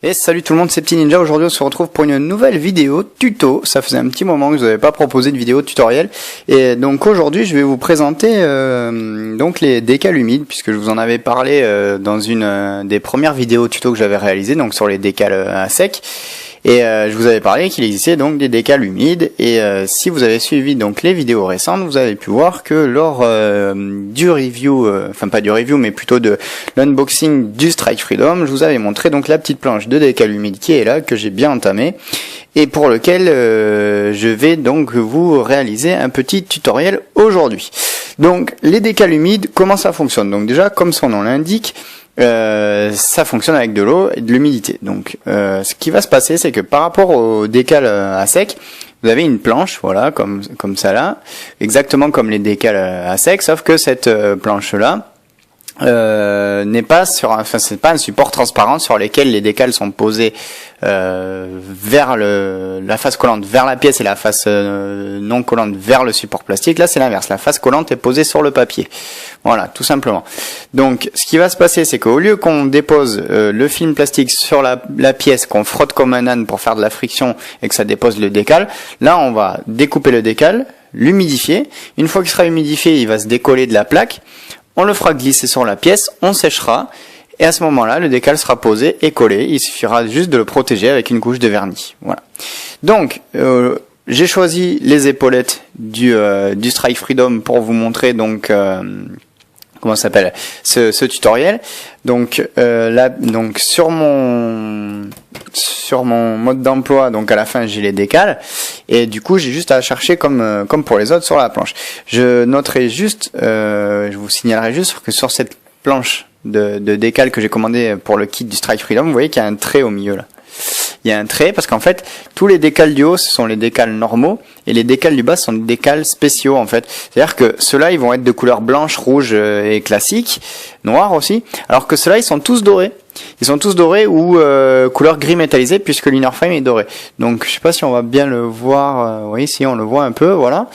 Et salut tout le monde, c'est Petit Ninja. Aujourd'hui on se retrouve pour une nouvelle vidéo tuto. Ça faisait un petit moment que je vous avais pas proposé de vidéo tutoriel. Et donc aujourd'hui je vais vous présenter donc les décals humides, puisque je vous en avais parlé dans une des premières vidéos tuto que j'avais réalisées, donc sur les décals à sec. Et je vous avais parlé qu'il existait donc des décals humides, et si vous avez suivi donc les vidéos récentes, vous avez pu voir que lors du review, enfin pas du review mais plutôt de l'unboxing du Strike Freedom, je vous avais montré donc la petite planche de décal humide qui est là, que j'ai bien entamée, et pour lequel je vais donc vous réaliser un petit tutoriel aujourd'hui. Donc les décals humides, comment ça fonctionne? Donc déjà, comme son nom l'indique, ça fonctionne avec de l'eau et de l'humidité. Donc ce qui va se passer, c'est que par rapport au décal à sec, vous avez une planche, voilà, comme ça là, exactement comme les décals à sec, sauf que cette planche là n'est pas sur, enfin c'est pas un support transparent sur lequel les décals sont posés vers la face collante vers la pièce et la face non collante vers le support plastique. Là c'est l'inverse, la face collante est posée sur le papier. Voilà, tout simplement. Donc ce qui va se passer, c'est qu'au lieu qu'on dépose le film plastique sur la pièce, qu'on frotte comme un âne pour faire de la friction et que ça dépose le décal, là on va découper le décal, l'humidifier. Une fois qu'il sera humidifié, il va se décoller de la plaque. On le fera glisser sur la pièce, on séchera, et à ce moment-là, le décal sera posé et collé. Il suffira juste de le protéger avec une couche de vernis. Voilà. Donc, j'ai choisi les épaulettes du Strike Freedom pour vous montrer donc comment ça s'appelle ce tutoriel. Donc là, donc sur mon mode d'emploi, donc à la fin j'ai les décals, et du coup j'ai juste à chercher comme pour les autres sur la planche. Je noterai juste, je vous signalerai juste que sur cette planche de décal que j'ai commandé pour le kit du Strike Freedom, vous voyez qu'il y a un trait au milieu là. Il y a un trait parce qu'en fait tous les décals du haut ce sont les décals normaux et les décals du bas sont des décals spéciaux en fait. C'est-à-dire que ceux-là ils vont être de couleur blanche, rouge et classique, noir aussi, alors que ceux-là ils sont tous dorés. Ils sont tous dorés ou couleur gris métallisé puisque l'inner frame est doré. Donc je sais pas si on va bien le voir, oui si on le voit un peu, voilà.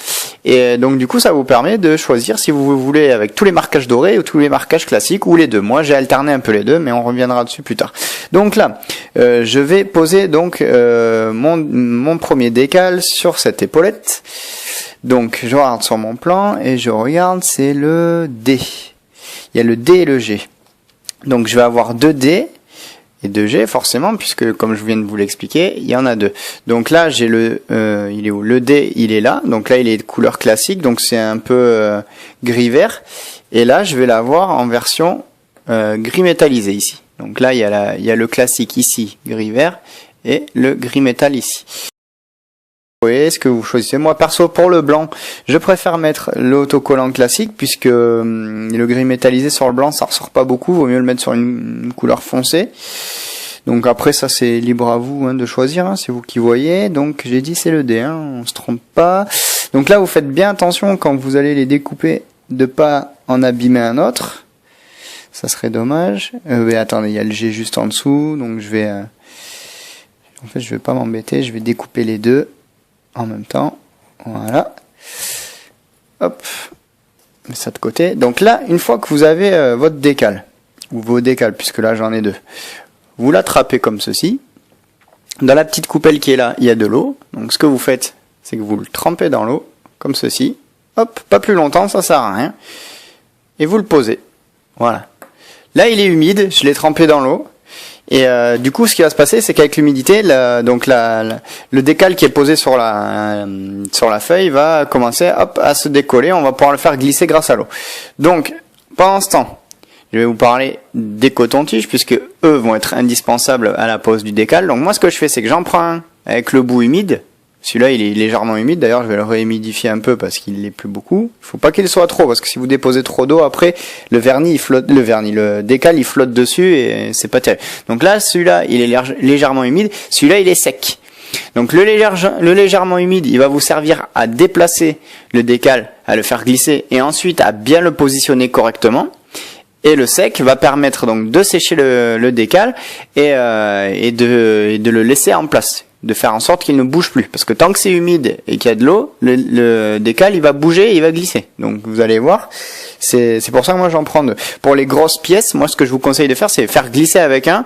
Et donc du coup ça vous permet de choisir si vous voulez avec tous les marquages dorés ou tous les marquages classiques ou les deux. Moi j'ai alterné un peu les deux mais on reviendra dessus plus tard. Donc là je vais poser donc mon premier décal sur cette épaulette. Donc je regarde sur mon plan et je regarde, c'est le D. Il y a le D et le G. Donc je vais avoir 2 D et 2 G forcément, puisque comme je viens de vous l'expliquer, il y en a deux. Donc là j'ai le il est où? Le D il est là, donc là il est de couleur classique, donc c'est un peu gris vert. Et là je vais l'avoir en version gris métallisé ici. Donc là il y a le classique ici, gris vert, et le gris métal ici. Vous voyez ce que vous choisissez. Moi perso pour le blanc, je préfère mettre l'autocollant classique puisque le gris métallisé sur le blanc ça ressort pas beaucoup, vaut mieux le mettre sur une couleur foncée. Donc après ça c'est libre à vous de choisir, c'est vous qui voyez. Donc j'ai dit c'est le D, on se trompe pas. Donc là vous faites bien attention quand vous allez les découper de pas en abîmer un autre. Ça serait dommage. Mais attendez, il y a le G juste en dessous, donc je vais en fait je vais pas m'embêter, je vais découper les deux en même temps, voilà, hop, mets ça de côté. Donc là, une fois que vous avez votre décal, ou vos décals, puisque là j'en ai deux, vous l'attrapez comme ceci. Dans la petite coupelle qui est là, il y a de l'eau, donc ce que vous faites, c'est que vous le trempez dans l'eau, comme ceci, hop, pas plus longtemps, ça sert à rien, et vous le posez, voilà. Là il est humide, je l'ai trempé dans l'eau, et du coup, ce qui va se passer, c'est qu'avec l'humidité, le décal qui est posé sur la feuille va commencer à se décoller. On va pouvoir le faire glisser grâce à l'eau. Donc, pendant ce temps, je vais vous parler des cotons-tiges, puisque eux vont être indispensables à la pose du décal. Donc moi, ce que je fais, c'est que j'en prends un avec le bout humide. Celui-là, il est légèrement humide. D'ailleurs, je vais le réhumidifier un peu parce qu'il l'est plus beaucoup. Il faut pas qu'il soit trop, parce que si vous déposez trop d'eau, après, le décal, il flotte dessus et c'est pas terrible. Donc là, celui-là, il est légèrement humide. Celui-là, il est sec. Donc le légèrement humide, il va vous servir à déplacer le décal, à le faire glisser et ensuite à bien le positionner correctement. Et le sec va permettre donc de sécher le décal et de le laisser en place, de faire en sorte qu'il ne bouge plus, parce que tant que c'est humide et qu'il y a de l'eau, le décal il va bouger et il va glisser. Donc vous allez voir, c'est pour ça que moi j'en prends deux. Pour les grosses pièces, moi ce que je vous conseille de faire, c'est faire glisser avec un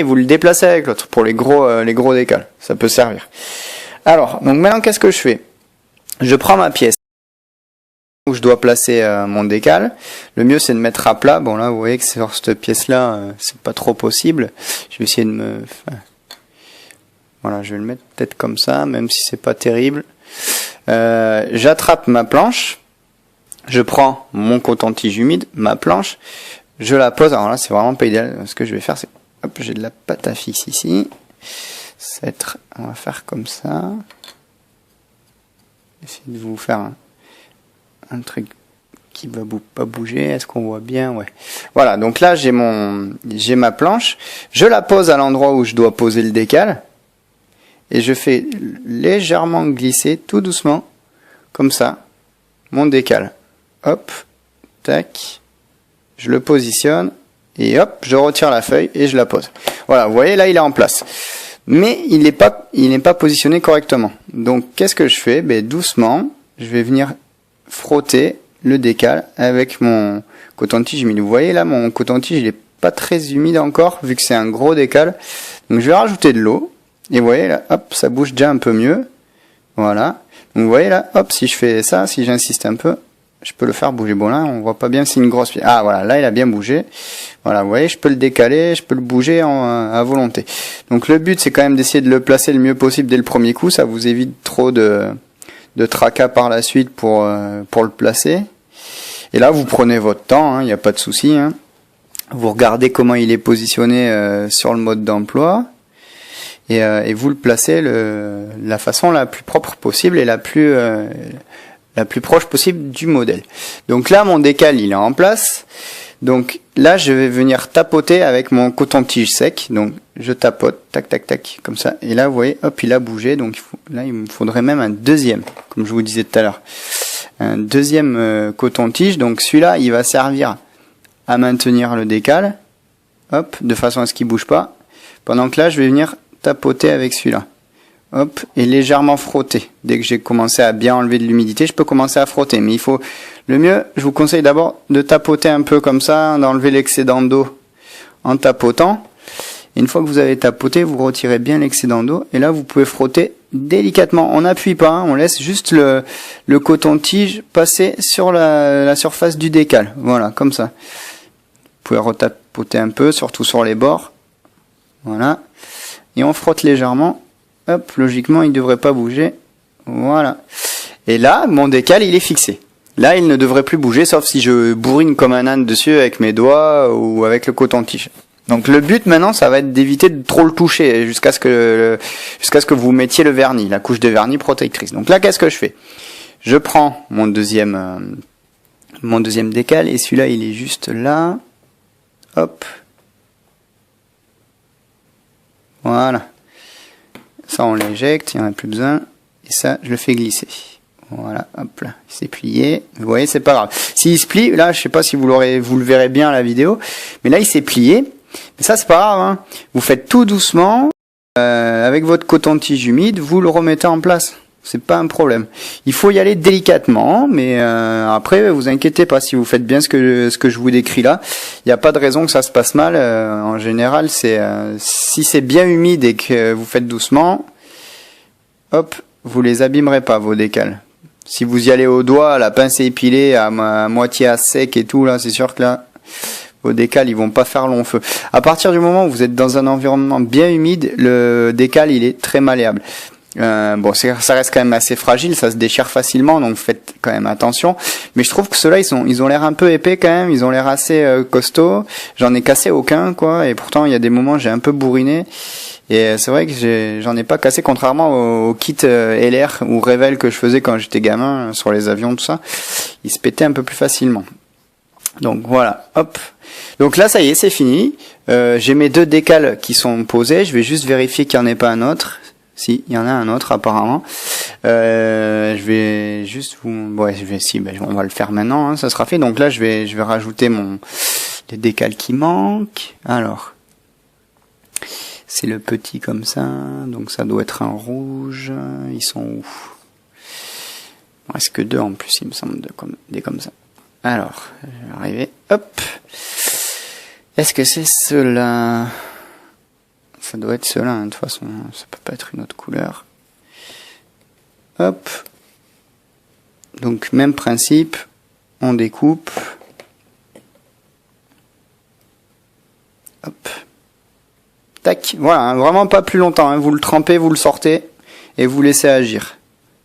et vous le déplacez avec l'autre pour les gros décals. Ça peut servir. Alors, donc maintenant, qu'est-ce que je fais? Je prends ma pièce où je dois placer mon décal. Le mieux, c'est de mettre à plat. Bon, là, vous voyez que sur cette pièce-là, c'est pas trop possible. Je vais essayer de me... Voilà, je vais le mettre peut-être comme ça, même si c'est pas terrible. J'attrape ma planche. Je prends mon coton-tige humide, ma planche. Je la pose. Alors là, c'est vraiment pas idéal. Ce que je vais faire, c'est... Hop, j'ai de la pâte à fixe ici. On va faire comme ça. Essayez de vous faire un truc qui va pas bouger. Est-ce qu'on voit bien? Ouais. Voilà, donc là j'ai ma planche. Je la pose à l'endroit où je dois poser le décal. Et je fais légèrement glisser tout doucement, comme ça, mon décal. Hop, tac. Je le positionne. Et hop, je retire la feuille et je la pose. Voilà, vous voyez, là il est en place. Mais il n'est pas positionné correctement. Donc qu'est-ce que je fais? Ben, doucement, je vais venir frotter le décal avec mon coton-tige humide. Vous voyez là, mon coton-tige il est pas très humide encore vu que c'est un gros décal. Donc je vais rajouter de l'eau et vous voyez là, hop, ça bouge déjà un peu mieux. Voilà. Donc vous voyez là, hop, si je fais ça, si j'insiste un peu, je peux le faire bouger. Bon là, on voit pas bien, c'est une grosse pièce. Ah voilà, là il a bien bougé. Voilà, vous voyez, je peux le décaler, je peux le bouger à volonté. Donc le but c'est quand même d'essayer de le placer le mieux possible dès le premier coup. Ça vous évite trop de tracas par la suite pour le placer. Et là vous prenez votre temps, il n'y a pas de souci. Hein. Vous regardez comment il est positionné sur le mode d'emploi. Et vous le placez la façon la plus propre possible et la plus proche possible du modèle. Donc là, mon décal, il est en place. Donc là, je vais venir tapoter avec mon coton-tige sec. Donc je tapote, tac, tac, tac, comme ça. Et là, vous voyez, hop, il a bougé. Donc là, il me faudrait même un deuxième, comme je vous disais tout à l'heure. Un deuxième coton-tige. Donc celui-là, il va servir à maintenir le décal. Hop, de façon à ce qu'il bouge pas. Pendant que là, je vais venir tapoter avec celui-là. Hop, et légèrement frotter. Dès que j'ai commencé à bien enlever de l'humidité, je peux commencer à frotter. Mais il faut, le mieux, je vous conseille d'abord de tapoter un peu comme ça, d'enlever l'excédent d'eau en tapotant. Et une fois que vous avez tapoté, vous retirez bien l'excédent d'eau. Et là, vous pouvez frotter délicatement. On n'appuie pas, on laisse juste le coton-tige passer sur la surface du décal. Voilà, comme ça. Vous pouvez retapoter un peu, surtout sur les bords. Voilà. Et on frotte légèrement. Hop, logiquement, il devrait pas bouger. Voilà. Et là, mon décal, il est fixé. Là, il ne devrait plus bouger, sauf si je bourrine comme un âne dessus avec mes doigts ou avec le coton-tige. Donc le but maintenant, ça va être d'éviter de trop le toucher jusqu'à ce que vous mettiez le vernis, la couche de vernis protectrice. Donc là, qu'est-ce que je fais? Je prends mon deuxième décal et celui-là, il est juste là. Hop. Voilà. Ça, on l'éjecte, il n'y en a plus besoin. Et ça, je le fais glisser. Voilà, hop là, il s'est plié. Vous voyez, c'est pas grave. S'il se plie, là, je sais pas si vous le verrez bien à la vidéo, mais là, il s'est plié. Mais ça, c'est pas grave. Hein. Vous faites tout doucement, avec votre coton-tige humide, vous le remettez en place. C'est pas un problème. Il faut y aller délicatement, mais après, vous inquiétez pas. Si vous faites bien ce que je vous décris là, il n'y a pas de raison que ça se passe mal. En général, si c'est bien humide et que vous faites doucement, hop, vous les abîmerez pas vos décals. Si vous y allez au doigt, la pince épilée à moitié à sec et tout là, c'est sûr que là, vos décals ils vont pas faire long feu. À partir du moment où vous êtes dans un environnement bien humide, le décal il est très malléable. Bon, ça reste quand même assez fragile, ça se déchire facilement, donc faites quand même attention. Mais je trouve que ceux-là, ils ont l'air un peu épais quand même, ils ont l'air assez costauds. J'en ai cassé aucun, quoi, et pourtant il y a des moments j'ai un peu bourriné. Et c'est vrai que j'en ai pas cassé, contrairement au kit LR ou Revell que je faisais quand j'étais gamin sur les avions, tout ça. Ils se pétaient un peu plus facilement. Donc voilà, hop. Donc là, ça y est, c'est fini. J'ai mes deux décals qui sont posés. Je vais juste vérifier qu'il n'y en ait pas un autre. Si, il y en a un autre apparemment. Je vais juste vous... Ouais, on va le faire maintenant, hein, ça sera fait. Donc là, je vais rajouter les décals qui manquent. Alors, c'est le petit comme ça. Donc ça doit être un rouge. Ils sont où? Il ne reste que deux en plus, il me semble, des comme ça. Alors, je vais arriver. Hop. Est-ce que c'est ceux-là? Ça doit être cela, hein, de toute façon, ça peut pas être une autre couleur. Hop. Donc même principe, on découpe. Hop. Tac, voilà, hein, vraiment pas plus longtemps, hein, vous le trempez, vous le sortez, et vous laissez agir.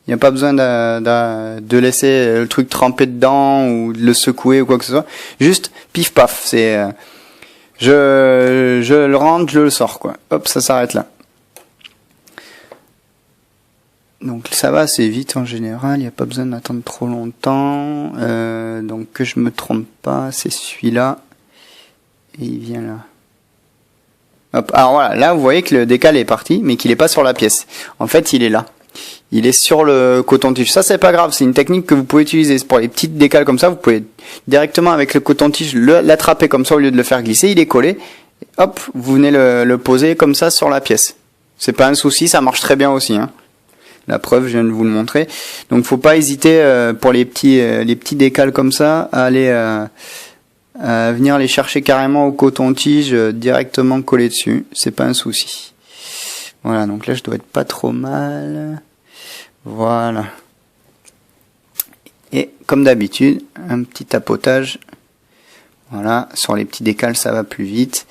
Il n'y a pas besoin de laisser le truc tremper dedans, ou de le secouer, ou quoi que ce soit. Juste, pif paf, c'est... je le rentre, je le sors, quoi. Hop, ça s'arrête là. Donc ça va assez vite en général, il n'y a pas besoin d'attendre trop longtemps. Donc que je me trompe pas, c'est celui-là. Et il vient là. Hop, alors voilà, là vous voyez que le décal est parti, mais qu'il n'est pas sur la pièce. En fait, il est là. Il est sur le coton-tige. Ça, c'est pas grave, c'est une technique que vous pouvez utiliser. Pour les petites décales comme ça, vous pouvez directement avec le coton-tige l'attraper comme ça au lieu de le faire glisser. Il est collé. Hop, vous venez le poser comme ça sur la pièce. C'est pas un souci, ça marche très bien aussi, hein. La preuve, je viens de vous le montrer. Donc, faut pas hésiter pour les petits décals comme ça à aller à venir les chercher carrément au coton-tige directement collé dessus. C'est pas un souci. Voilà, donc là, je dois être pas trop mal. Voilà. Et comme d'habitude, un petit tapotage. Voilà, sur les petits décals, ça va plus vite.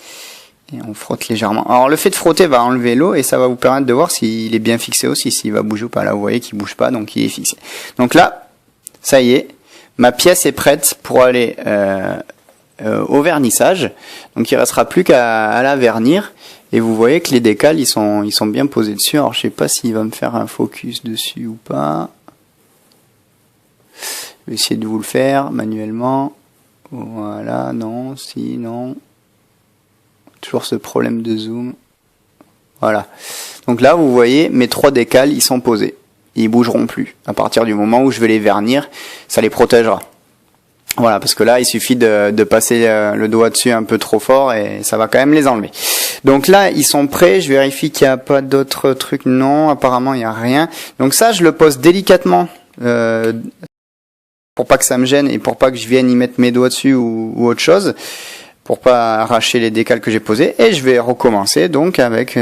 Et on frotte légèrement. Alors le fait de frotter va enlever l'eau et ça va vous permettre de voir s'il est bien fixé aussi, s'il va bouger ou pas. Là, vous voyez qu'il bouge pas, donc il est fixé. Donc là, ça y est, ma pièce est prête pour aller au vernissage. Donc il restera plus qu'à la vernir. Et vous voyez que les décals, ils sont bien posés dessus. Alors je sais pas s'il va me faire un focus dessus ou pas. Je vais essayer de vous le faire manuellement. Voilà, non, si, non. Toujours ce problème de zoom. Voilà. Donc là, vous voyez, mes 3 décals, ils sont posés. Ils bougeront plus. À partir du moment où je vais les vernir, ça les protégera. Voilà, parce que là, il suffit de passer le doigt dessus un peu trop fort et ça va quand même les enlever. Donc là, ils sont prêts. Je vérifie qu'il n'y a pas d'autres trucs. Non, apparemment, il n'y a rien. Donc ça, je le pose délicatement pour pas que ça me gêne et pour pas que je vienne y mettre mes doigts dessus ou autre chose, pour pas arracher les décals que j'ai posés. Et je vais recommencer donc avec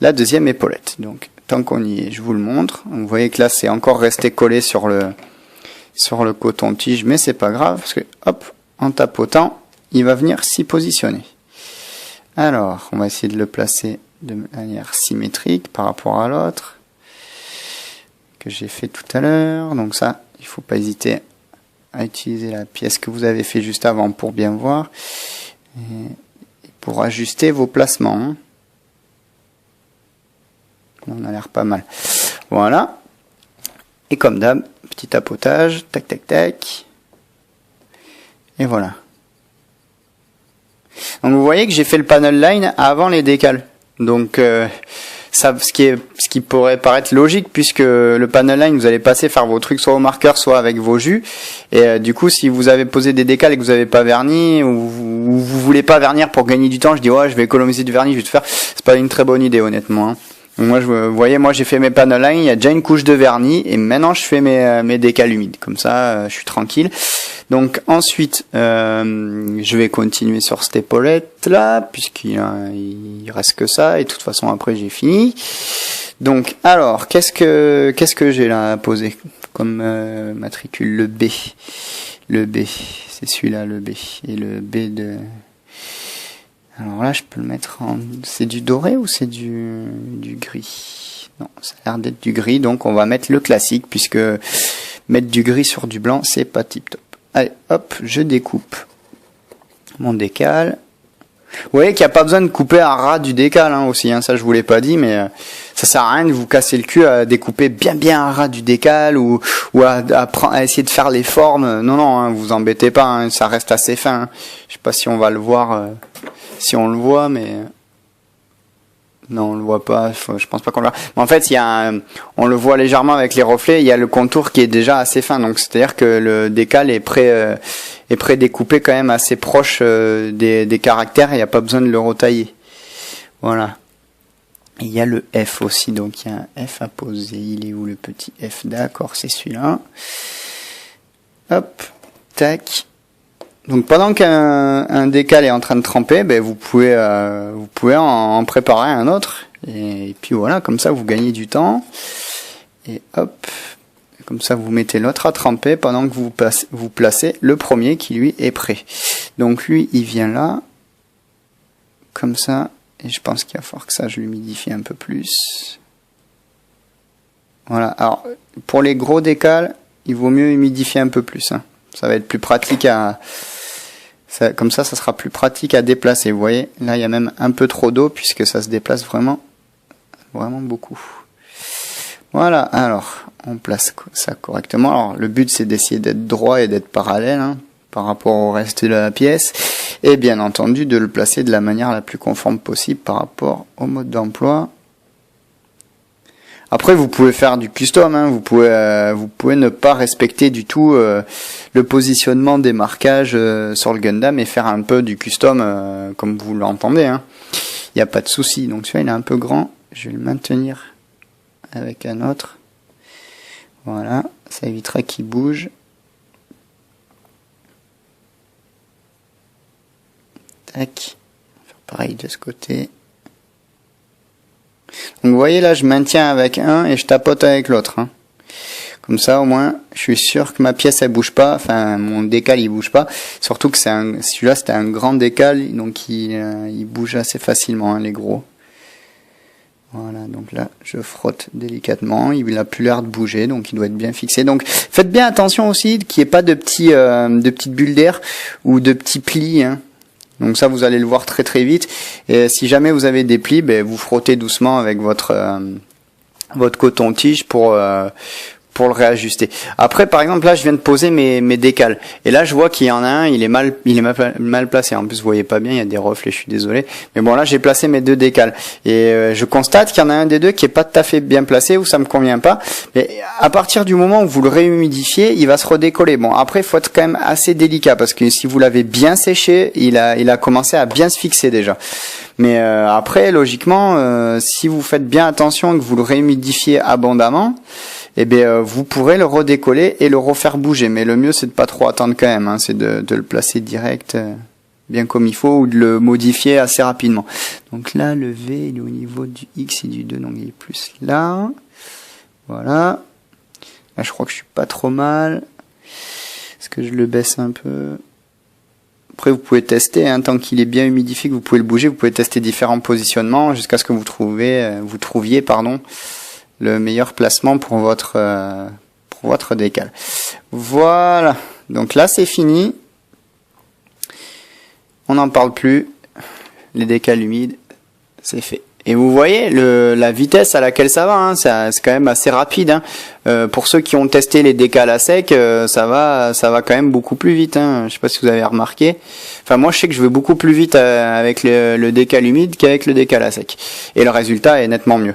la deuxième épaulette. Donc tant qu'on y est, je vous le montre. Vous voyez que là, c'est encore resté collé sur le coton-tige, mais c'est pas grave parce que hop, en tapotant, il va venir s'y positionner. Alors, on va essayer de le placer de manière symétrique par rapport à l'autre que j'ai fait tout à l'heure. Donc ça, il faut pas hésiter à utiliser la pièce que vous avez fait juste avant pour bien voir et pour ajuster vos placements, hein. On a l'air pas mal. Voilà. Et comme d'hab, petit tapotage, tac tac tac. Et voilà. Donc vous voyez que j'ai fait le panel line avant les décals. Donc ça, ce qui pourrait paraître logique, puisque le panel line, vous allez passer faire vos trucs soit au marqueur, soit avec vos jus. Et du coup, si vous avez posé des décals et que vous n'avez pas verni, ou vous voulez pas vernir pour gagner du temps, je dis ouais, je vais économiser du vernis, je vais tout faire. C'est pas une très bonne idée, honnêtement, hein. Donc moi, vous voyez, moi j'ai fait mes panel line, il y a déjà une couche de vernis, et maintenant je fais mes décals humides. Comme ça, je suis tranquille. Donc ensuite, je vais continuer sur cette épaulette là, puisqu'il reste que ça, et de toute façon après j'ai fini. Donc alors, qu'est-ce que j'ai là à poser comme matricule? Le B. Le B, c'est celui-là, le B. Et le B de... Alors là, je peux le mettre en... C'est du doré ou c'est du gris? Non, ça a l'air d'être du gris, donc on va mettre le classique, puisque mettre du gris sur du blanc, c'est pas tip top. Allez, hop, je découpe mon décal. Vous voyez qu'il n'y a pas besoin de couper à ras du décal, hein, aussi, hein, ça je vous l'ai pas dit, mais ça sert à rien de vous casser le cul à découper bien à ras du décal ou à essayer de faire les formes. Non, hein, vous embêtez pas, hein, ça reste assez fin, hein. Je sais pas si on va le voir, si on le voit, mais... Non, on le voit pas, je pense pas qu'on le voit. Mais en fait, on le voit légèrement avec les reflets, il y a le contour qui est déjà assez fin, donc c'est-à-dire que le décal est pré-découpé quand même assez proche des caractères, et il n'y a pas besoin de le retailler. Voilà. Et il y a le F aussi, donc il y a un F à poser. Il est où le petit F? D'accord, c'est celui-là. Hop, tac. Donc pendant qu'un décal est en train de tremper, ben vous pouvez en préparer un autre. Et puis voilà, comme ça vous gagnez du temps. Et hop, comme ça vous mettez l'autre à tremper pendant que vous placez le premier qui lui est prêt. Donc lui il vient là, comme ça. Et je pense qu'il va falloir que ça je l'humidifie un peu plus. Voilà, alors pour les gros décals, il vaut mieux humidifier un peu plus. Hein. Ça va être plus pratique comme ça sera plus pratique à déplacer. Vous voyez, là il y a même un peu trop d'eau puisque ça se déplace vraiment beaucoup. Voilà, alors on place ça correctement. Alors le but c'est d'essayer d'être droit et d'être parallèle hein, par rapport au reste de la pièce. Et bien entendu de le placer de la manière la plus conforme possible par rapport au mode d'emploi. Après, vous pouvez faire du custom, hein. Vous pouvez ne pas respecter du tout le positionnement des marquages sur le Gundam et faire un peu du custom comme vous l'entendez. Hein. Il n'y a pas de souci. Donc celui-là, il est un peu grand. Je vais le maintenir avec un autre. Voilà, ça évitera qu'il bouge. Tac. Faire pareil de ce côté. Donc vous voyez là je maintiens avec un et je tapote avec l'autre. Hein. Comme ça au moins je suis sûr que ma pièce elle bouge pas, enfin mon décal il bouge pas. Surtout que celui-là c'était un grand décal donc il bouge assez facilement hein, les gros. Voilà donc là je frotte délicatement, il a plus l'air de bouger donc il doit être bien fixé. Donc faites bien attention aussi qu'il n'y ait pas de petites bulles d'air ou de petits plis. Hein. Donc ça vous allez le voir très très vite et si jamais vous avez des plis, ben, vous frottez doucement avec votre coton-tige pour le réajuster. Après par exemple là je viens de poser mes décals et là je vois qu'il y en a un, il est mal placé. En plus vous voyez pas bien, il y a des reflets, je suis désolé. Mais bon là j'ai placé mes deux décals et je constate qu'il y en a un des deux qui est pas tout à fait bien placé ou ça me convient pas. Mais à partir du moment où vous le réhumidifiez, il va se redécoller. Bon après il faut être quand même assez délicat parce que si vous l'avez bien séché, il a commencé à bien se fixer déjà. Mais après logiquement si vous faites bien attention et que vous le réhumidifiez abondamment, eh bien, vous pourrez le redécoller et le refaire bouger. Mais le mieux, c'est de pas trop attendre quand même. Hein. C'est de le placer direct, bien comme il faut, ou de le modifier assez rapidement. Donc là, le V, il est au niveau du X et du 2, donc il est plus là. Voilà. Là, je crois que je suis pas trop mal. Est-ce que je le baisse un peu? Après, vous pouvez tester, hein, tant qu'il est bien humidifié, que vous pouvez le bouger, vous pouvez tester différents positionnements jusqu'à ce que vous trouviez, le meilleur placement pour votre décal. Voilà. Donc là, c'est fini. On n'en parle plus. Les décals humides, c'est fait. Et vous voyez la vitesse à laquelle ça va, hein, c'est quand même assez rapide. Hein. Pour ceux qui ont testé les décals à sec, ça va quand même beaucoup plus vite. Hein. Je sais pas si vous avez remarqué. Enfin moi je sais que je vais beaucoup plus vite avec le décal humide qu'avec le décal à sec. Et le résultat est nettement mieux.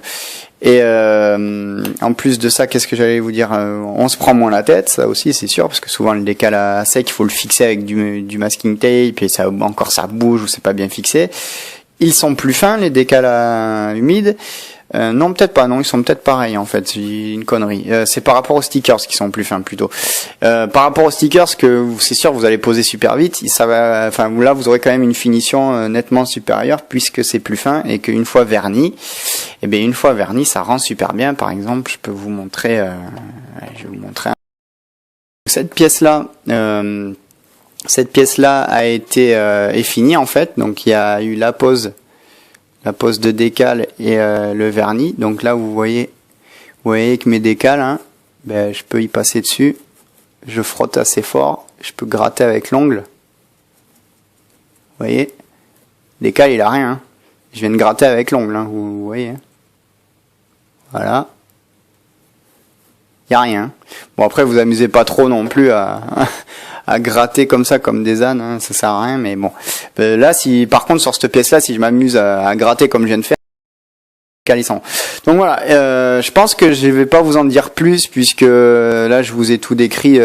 Et en plus de ça, qu'est-ce que j'allais vous dire, on se prend moins la tête, ça aussi c'est sûr, parce que souvent le décal à sec, il faut le fixer avec du masking tape, et ça bouge ou c'est pas bien fixé. Ils sont plus fins les décals humides. Non, peut-être pas. Non, ils sont peut-être pareils en fait. J'ai une connerie. C'est par rapport aux stickers qui sont plus fins plutôt. Par rapport aux stickers, que c'est sûr vous allez poser super vite. Ça va. Enfin là, vous aurez quand même une finition nettement supérieure puisque c'est plus fin et qu'une fois verni, eh bien une fois verni, ça rend super bien. Par exemple, je peux vous montrer. Je vais vous montrer. Cette pièce là. Cette pièce-là a été est finie en fait, donc il y a eu la pose de décal et le vernis. Donc là vous voyez que mes décals, hein, ben, je peux y passer dessus, je frotte assez fort, je peux gratter avec l'ongle. Vous voyez, le décal il a rien, hein. Je viens de gratter avec l'ongle, hein, vous voyez. Hein. Voilà. Y a rien. Bon après vous amusez pas trop non plus à gratter comme ça comme des ânes, hein, ça sert à rien, mais bon. Là si par contre sur cette pièce là, si je m'amuse à gratter comme je viens de faire, calissant. Donc voilà, je pense que je vais pas vous en dire plus puisque là je vous ai tout décrit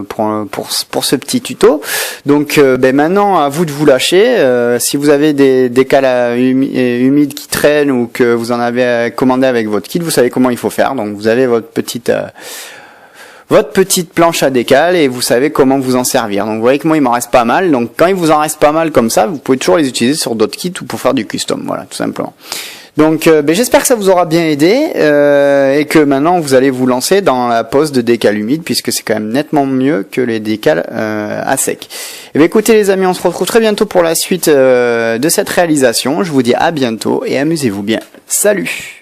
pour ce petit tuto. Donc maintenant à vous de vous lâcher. Si vous avez des décals humides qui traînent ou que vous en avez commandé avec votre kit, vous savez comment il faut faire. Donc vous avez votre votre petite planche à décal et vous savez comment vous en servir. Donc vous voyez que moi il m'en reste pas mal, donc quand il vous en reste pas mal comme ça, vous pouvez toujours les utiliser sur d'autres kits ou pour faire du custom, voilà, tout simplement. Donc j'espère que ça vous aura bien aidé et que maintenant vous allez vous lancer dans la pose de décal humide puisque c'est quand même nettement mieux que les décals à sec. Et bien écoutez les amis, on se retrouve très bientôt pour la suite de cette réalisation. Je vous dis à bientôt et amusez-vous bien. Salut!